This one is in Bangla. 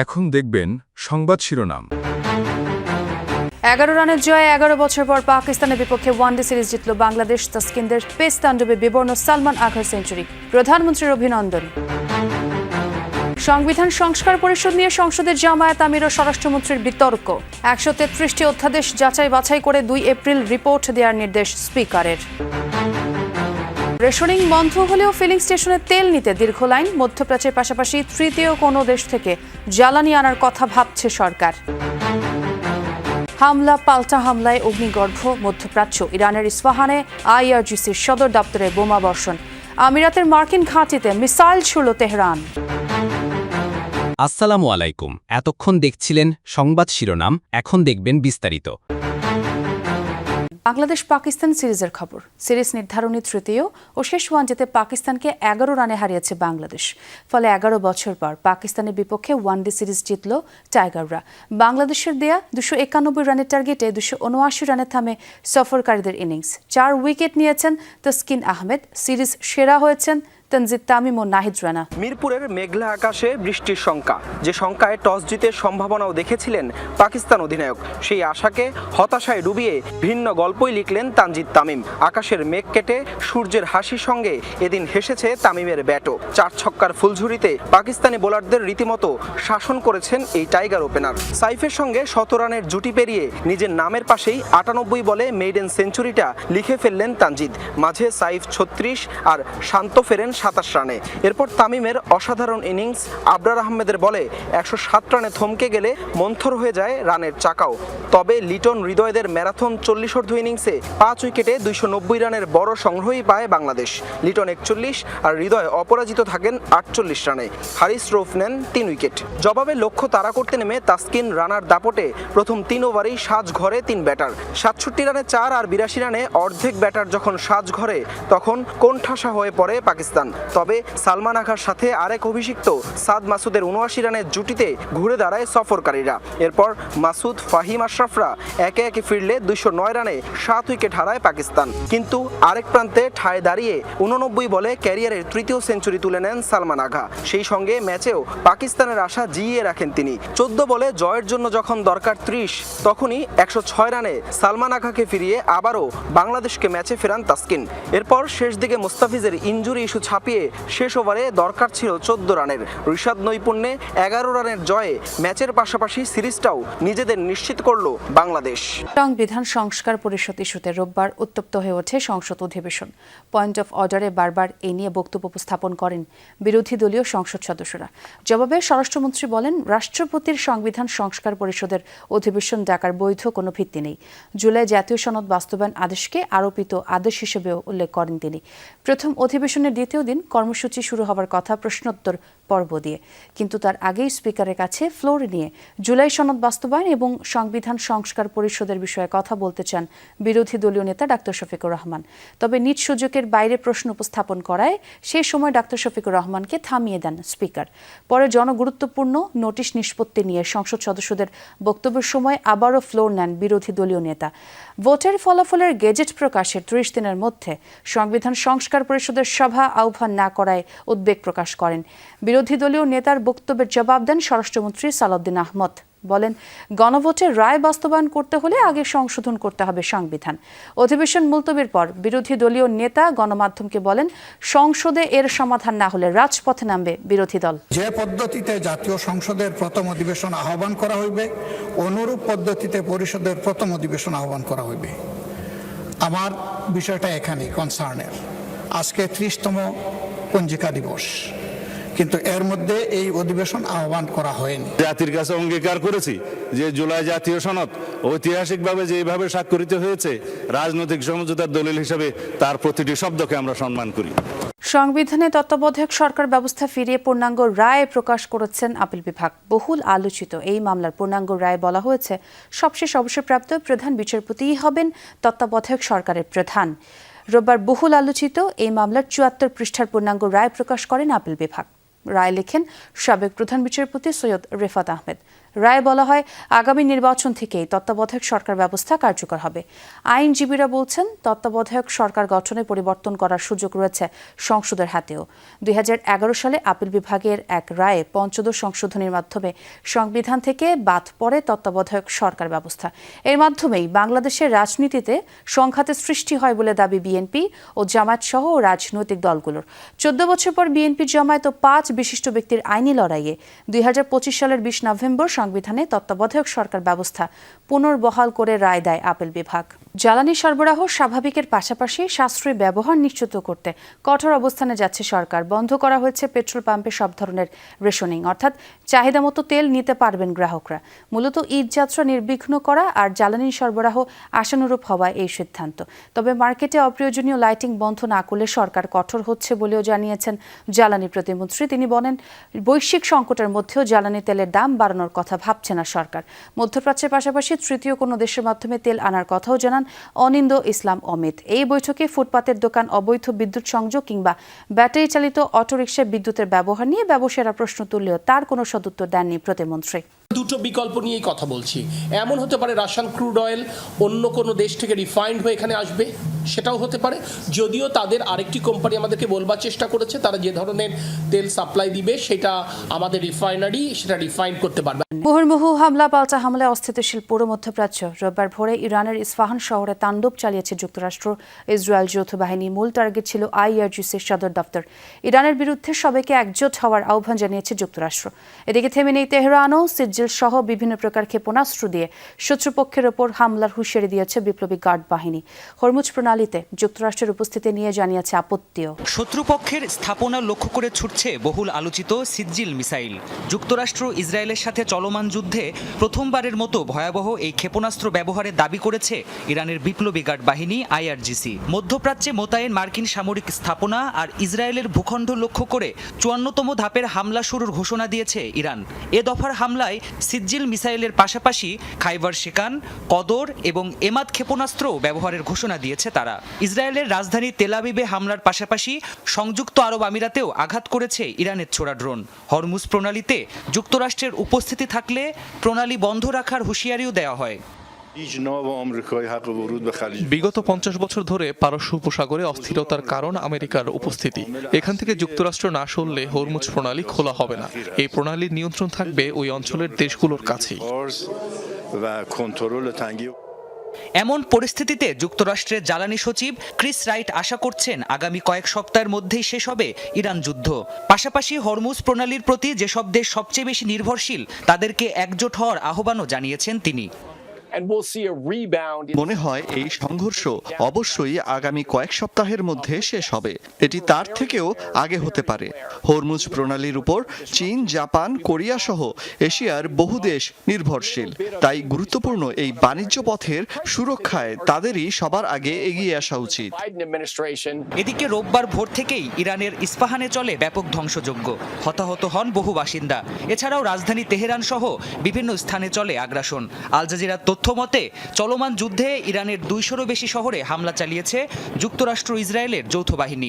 এখন দেখবেন সংবাদ শিরোনাম। 11 রানের জয়ে 11 বছর পর পাকিস্তানের বিপক্ষে ওয়ানডে সিরিজ জিতল বাংলাদেশ। তাসকিনদের পেস তাণ্ডবে বিবর্ণ সালমান আঘার সেঞ্চুরি, প্রধানমন্ত্রীর অভিনন্দন। সংবিধান সংস্কার পরিষদ নিয়ে সংসদের জামায়াত আমির ও স্বরাষ্ট্রমন্ত্রীর বিতর্ক। 133টি অধ্যাদেশ যাচাই বাছাই করে 2 এপ্রিল রিপোর্ট দেওয়ার নির্দেশ স্পিকারের। রেশনিং বন্ধ হলেও ফিলিং স্টেশনে তেল নিতে দীর্ঘ লাইন। মধ্যপ্রাচ্যের পাশাপাশি তৃতীয় কোনো দেশ থেকে জ্বালানি আনার কথা ভাবছে সরকার। হামলা পাল্টা হামলায় অগ্নিগর্ভ মধ্যপ্রাচ্য। ইরানের ইস্পাহানে আইআরজিসির সদর দপ্তরে বোমা বর্ষণ। আমিরাতের মার্কিন ঘাঁটিতে মিসাইল ছুড়ল তেহরান। আসসালামু আলাইকুম। এতক্ষণ দেখছিলেন সংবাদ শিরোনাম, এখন দেখবেন বিস্তারিত। বাংলাদেশ পাকিস্তান সিরিজের খবর। সিরিজ নির্ধারণী তৃতীয় ও শেষ ওয়ানডেতে পাকিস্তানকে 11 রানে হারিয়েছে বাংলাদেশ। ফলে 11 বছর পর পাকিস্তানের বিপক্ষে ওয়ানডে সিরিজ জিতল টাইগাররা। বাংলাদেশের দেয়া 291 রানের টার্গেটে 279 রানে থামে সফরকারীদের ইনিংস। 4 উইকেট নিয়েছেন তাসকিন আহমেদ। সিরিজ সেরা হয়েছেন তানজিদ তামিম ও নাহিদ রানা। মিরপুরের মেঘলা আকাশে বৃষ্টির শঙ্কা, যে শঙ্কায় টস জিতে সম্ভাবনাও দেখেছিলেন পাকিস্তান অধিনায়ক, সেই আশাকে হতাশায় ডুবিয়ে ভিন্ন গল্পই লিখলেন তানজিদ তামিম। আকাশের মেঘ কেটে সূর্যের হাসির সঙ্গে এদিন হেসেছে তামিমের ব্যাটও। 4 ছক্কার ফুলঝুরিতে পাকিস্তানি বোলারদের রীতিমতো শাসন করেছেন এই টাইগার ওপেনার। সাইফের সঙ্গে 100 রানের জুটি পেরিয়ে নিজের নামের পাশেই 98 বলে মেইডেন সেঞ্চুরিটা লিখে ফেললেন তানজিদ। মাঝে সাইফ 36 আর শান্ত ফেরেন 27 রানে। এরপর তামিমের অসাধারণ ইনিংস। আবরার আহমেদের বলে 107 রানে থমকে গেলে মন্থর হয়ে যায় রানের চাকাও। তবে লিটন হৃদয়দের ম্যারাথন 40 ইনিংসে 5 উইকেটে 290 রানের বড় সংগ্রহই পায় বাংলাদেশ। লিটন 41 আর হৃদয় অপরাজিত থাকেন 48 রানে। হারিস রৌফ নেন 3 উইকেট। জবাবে লক্ষ্য তাড়া করতে নেমে তাসকিন রানার দাপটে প্রথম 3 ওভারেই সাজঘরে 3 ব্যাটার। 67 রানে 4 আর 82 রানে অর্ধেক ব্যাটার যখন সাজঘরে, তখন কোণঠাসা হয়ে পড়ে পাকিস্তান। তবে সালমান আঘার সাথে আরেক অভিষিক্ত সাদ মাসুদের 79 রানের জুটিতে ঘুরে দাঁড়ায় সফরকারীরা। এরপর মাসুদ, ফাহিম আশরাফরা একে একে ফিরলে 209 রানে 7 উইকেট হারায় পাকিস্তান। কিন্তু আরেক প্রান্তে ঠায় দাঁড়িয়ে 89 বলে ক্যারিয়ারের তৃতীয় সেঞ্চুরি তুলে নেন সালমান আঘা। সেই সঙ্গে ম্যাচেও পাকিস্তানের আশা জিইয়ে রাখেন তিনি। 14 বলে জয়ের জন্য যখন দরকার 30, তখনই 106 রানে সালমান আঘাকে ফিরিয়ে আবারও বাংলাদেশকে ম্যাচে ফেরান তাসকিন। এরপর শেষ দিকে মুস্তাফিজের ইনজুরি ইস্যু ছাপিয়ে শেষ ওভারে দরকার ছিল 14 রানের। ঋষাদ নৈপুণ্যে 11 রানের জয়ে ম্যাচের পাশাপাশি সিরিজটাও নিজেদের নিশ্চিত করল বাংলাদেশ। সংবিধান সংস্কার পরিষদ ইস্যুতে রোববার উত্তপ্ত হয়ে ওঠে সংসদ অধিবেশন। পয়েন্ট অফ অর্ডারে বারবার এই নিয়ে বক্তব্য উপস্থাপন করেন বিরোধী দলীয় সংসদ সদস্যরা। জবাবে স্বরাষ্ট্রমন্ত্রী বলেন, রাষ্ট্রপতির সংবিধান সংস্কার পরিষদের অধিবেশন ডাকার বৈধ কোনো ভিত্তি নেই। জুলাই জাতীয় সনদ বাস্তবায়ন আদেশকে আরোপিত আদেশ হিসেবেও উল্লেখ করেন তিনি। প্রথম অধিবেশনের দ্বিতীয় দিন কর্মসূচি শুরু হওয়ার কথা প্রশ্নোত্তর পর্ব দিয়ে, কিন্তু তার আগেই স্পিকারের কাছে ফ্লোর নিয়ে জুলাই সনদ বাস্তবায়ন এবং সংবিধান সংস্কার পরিষদের বিষয়ে কথা বলতে চান বিরোধী দলীয় নেতা ডাক্তার শফিকুর রহমান। তবে নিজ সুযোগের বাইরে প্রশ্ন উপস্থাপন করায় সেই সময় ডাক্তার শফিকুর রহমানকে থামিয়ে দেন স্পিকার। পরে জনগুরুত্বপূর্ণ নোটিশ নিষ্পত্তি নিয়ে সংসদ সদস্যদের বক্তব্যের সময় আবারও ফ্লোর নেন বিরোধী দলীয় নেতা। ভোটের ফলাফলের গেজেট প্রকাশের 30 দিনের মধ্যে সংবিধান সংস্কার পরিষদের সভা আহ্বান না করায় উদ্বেগ প্রকাশ করেন। বিরোধী দলীয় নেতার বক্তব্যের জবাব দেন স্বরাষ্ট্রমন্ত্রী সালাউদ্দিন আহমদ। বলেন, গণভোটের রায় বাস্তবায়ন করতে হলে আগে সংশোধন করতে হবে সংবিধান। অধিবেশন মুলতবির পর বিরোধী দলীয় নেতা গণমাধ্যমকে বলেন, সংসদে এর সমাধান না হলে রাজপথে নামবে বিরোধী দল। যে পদ্ধতিতে জাতীয় সংসদের প্রথম অধিবেশন আহ্বান করা হইবে, অনুরূপ পদ্ধতিতে পরিষদের প্রথম অধিবেশন আহ্বান করা হইবে। আমার বিষয়টা এখানে কনসার্নের। আজকে 30তম পঞ্জিকা দিবস, কিন্তু এর মধ্যে এই অধিবেশন আহ্বান করা হয়নি। জাতির কাছে অঙ্গীকার করেছি যে জুলাই জাতীয় সনদ ঐতিহাসিকভাবে যেভাবে স্বাক্ষরিত হয়েছে, রাজনৈতিক সমঝোতার দলিল হিসেবে তার প্রতিটি শব্দকে আমরা সম্মান করি। সংবিধানে তত্ত্বাবধায়ক সরকার ব্যবস্থা ফিরিয়ে পূর্ণাঙ্গ রায় প্রকাশ করেছেন আপিল বিভাগ। বহুল আলোচিত এই মামলার পূর্ণাঙ্গ রায় বলা হয়েছে, সবশেষ অবসরপ্রাপ্ত প্রধান বিচারপতিই হবেন তত্ত্বাবধায়ক সরকারের প্রধান। রোববার বহুল আলোচিত এই মামলার 74 পৃষ্ঠার পূর্ণাঙ্গ রায় প্রকাশ করেন আপিল বিভাগ। রায় লেখেন সাবেক প্রধান বিচারপতি সৈয়দ রেফাত আহমেদ। রায়ে বলা হয় আগামী নির্বাচন থেকেই তত্ত্বাবধায়ক সরকার ব্যবস্থা কার্যকর হবে। আইনজীবীরা বলছেন তত্ত্বাবধায়ক সরকার গঠনে পরিবর্তন করার সুযোগ রয়েছে সংসদের হাতেও। 2011 সালে আপিল বিভাগের এক রায়ে পঞ্চদশ সংশোধনীর মাধ্যমে সংবিধান থেকে বাদ পড়ে তত্ত্বাবধায়ক সরকার ব্যবস্থা। এর মাধ্যমেই বাংলাদেশের রাজনীতিতে সংঘাতের সৃষ্টি হয় বলে দাবি বিএনপি ও জামায়াত সহ রাজনৈতিক দলগুলোর। 14 বছর পর বিএনপি, জামায়াত ও 5 বিশিষ্ট ব্যক্তির আইনি লড়াইয়ে 2025 সালের 20 নভেম্বর সংবিধানে তত্ত্বাবধায়ক সরকার ব্যবস্থা পুনর্বহাল করে রায় দেয় আপিল বিভাগ। জ্বালানি সরবরাহ স্বাভাবিকের পাশাপাশি সাশ্রয়ী ব্যবহার নিশ্চিত করতে কঠোর অবস্থানে যাচ্ছে সরকার। বন্ধ করা হয়েছে পেট্রোল পাম্পে সব ধরনের রেশনিং, অর্থাৎ চাহিদা মতো তেল নিতে পারবেন গ্রাহকরা। মূলত ঈদ যাত্রা নির্বিঘ্ন করা আর জ্বালানি সরবরাহ আশানুরূপ হওয়া এই সিদ্ধান্ত। তবে মার্কেটে অপ্রয়োজনীয় লাইটিং বন্ধ না করলে সরকার কঠোর হচ্ছে বলেও জানিয়েছেন জ্বালানি প্রতিমন্ত্রী। তিনি বলেন, বৈশ্বিক সংকটের মধ্যেও জ্বালানি তেলের দাম বাড়ানোর কথা ভাবছে না সরকার। মধ্যপ্রাচ্যের পাশাপাশি তৃতীয় কোনো দেশের মাধ্যমে তেল আনার কথাও জানান অনিন্দ ইসলাম অমিত। এই বৈঠকে ফুটপাতের দোকান, অবৈধ বিদ্যুৎ সংযোগ কিংবা ব্যাটারি চালিত অটোরিকশায় বিদ্যুতের ব্যবহার নিয়ে ব্যবসায়ীরা প্রশ্ন তুললেও তার কোনো সদুত্তর দেননি প্রতিমন্ত্রী। দুটো বিকল্প নিয়েই কথা বলছি। এমন হতে পারে রাশিয়ান ক্রুড অয়েল অন্য কোনো দেশ থেকে রিফাইন্ড হয়ে এখানে আসবে, সেটাও হতে পারে। যদিও তাদের আরেকটি কোম্পানি আমাদেরকে বলবার চেষ্টা করেছে তারা যে ধরনের তেল সাপ্লাই দিবে সেটা আমাদের রিফাইনারি সেটা রিফাইন করতে পারবে। মুহুর্মুহু হামলা পাল্টা হামলায় অস্থিতিশীল পুরো মধ্যপ্রাচ্য। রোববার ভোরে ইরানের ইস্পাহান শহরে তাণ্ডব চালিয়েছে যুক্তরাষ্ট্র ইসরায়েল যৌথ বাহিনী। মূল টার্গেট ছিল IRGCর সদর দপ্তর। ইরানের বিরুদ্ধে সবাইকে একজোট হওয়ার আহ্বান জানিয়েছে যুক্তরাষ্ট্র। এদিকে থেমে নেই তেহরানও সিজ্জিল সহ বিভিন্ন প্রকার ক্ষেপণাস্ত্র দিয়ে শত্রুপক্ষের ওপর হামলার হুঁশিয়ারি দিয়েছে বিপ্লবী গার্ড বাহিনী। হরমুজ প্রণালীতে যুক্তরাষ্ট্রের উপস্থিতি নিয়ে জানিয়েছে আপত্তিও। শত্রুপক্ষের স্থাপনা লক্ষ্য করে ছুটছে বহুল আলোচিত সিজ্জিল মিসাইল। যুক্তরাষ্ট্র ইসরায়েলের সাথে চলমান যুদ্ধে প্রথমবারের মতো ভয়াবহ এই ক্ষেপণাস্ত্র ব্যবহারের দাবি করেছে ইরানের বিপ্লবী গার্ড বাহিনী IRGC। মধ্যপ্রাচ্যে মোতায়েন মার্কিন সামরিক স্থাপনা আর ইসরায়েলের ভূখণ্ড লক্ষ্য করে 54তম ধাপের হামলা শুরুর ঘোষণা দিয়েছে ইরান। এ দফার হামলায় সিজ্জিল মিসাইলের পাশাপাশি খাইবার শেকান, কদর এবং এমাদ ক্ষেপণাস্ত্রও ব্যবহারের ঘোষণা দিয়েছে তারা। ইসরায়েলের রাজধানী তেল আবিবে হামলার পাশাপাশি সংযুক্ত আরব আমিরাতেও আঘাত করেছে ইরানের ছোড়া ড্রোন। হরমুজ প্রণালীতে যুক্তরাষ্ট্রের উপস্থিতি থাকলে প্রণালী বন্ধ রাখার হুঁশিয়ারিও দেওয়া হয়। বিগত 50 বছর ধরে পারস্য উপসাগরে অস্থিরতার কারণ আমেরিকার উপস্থিতি। এখান থেকে যুক্তরাষ্ট্র না সরলে হরমুজ প্রণালী খোলা হবে না। এই প্রণালীর নিয়ন্ত্রণ থাকবে ওই অঞ্চলের দেশগুলোর কাছেই। এমন পরিস্থিতিতে যুক্তরাষ্ট্রের জ্বালানি সচিব ক্রিস রাইট আশা করছেন আগামী কয়েক সপ্তাহের মধ্যেই শেষ হবে ইরান যুদ্ধ। পাশাপাশি হরমুজ প্রণালীর প্রতি যেসব দেশ সবচেয়ে বেশি নির্ভরশীল তাদেরকে একজোট হওয়ার আহ্বানও জানিয়েছেন তিনি। মনে হয় এই সংঘর্ষ অবশ্যই আগামী কয়েক সপ্তাহের মধ্যে শেষ হবে। এটি তার থেকেও আগে হতে পারে। হরমুজ প্রণালীর উপর চীন, জাপান, কোরিয়া সহ এশিয়ার বহু দেশ নির্ভরশীল। তাই গুরুত্বপূর্ণ এই বাণিজ্য পথের সুরক্ষায় তাদেরই সবার আগে এগিয়ে আসা উচিত। এদিকে রোববার ভোর থেকেই ইরানের ইস্পাহানে চলে ব্যাপক ধ্বংসযজ্ঞ। হতাহত হন বহু বাসিন্দা। এছাড়াও রাজধানী তেহরান সহ বিভিন্ন স্থানে চলে আগ্রাসন। আল জাজিরার তথ্য মতে চলমান যুদ্ধে ইরানের 200-রও বেশি শহরে হামলা চালিয়েছে যুক্তরাষ্ট্র ইসরায়েলের যৌথ বাহিনী।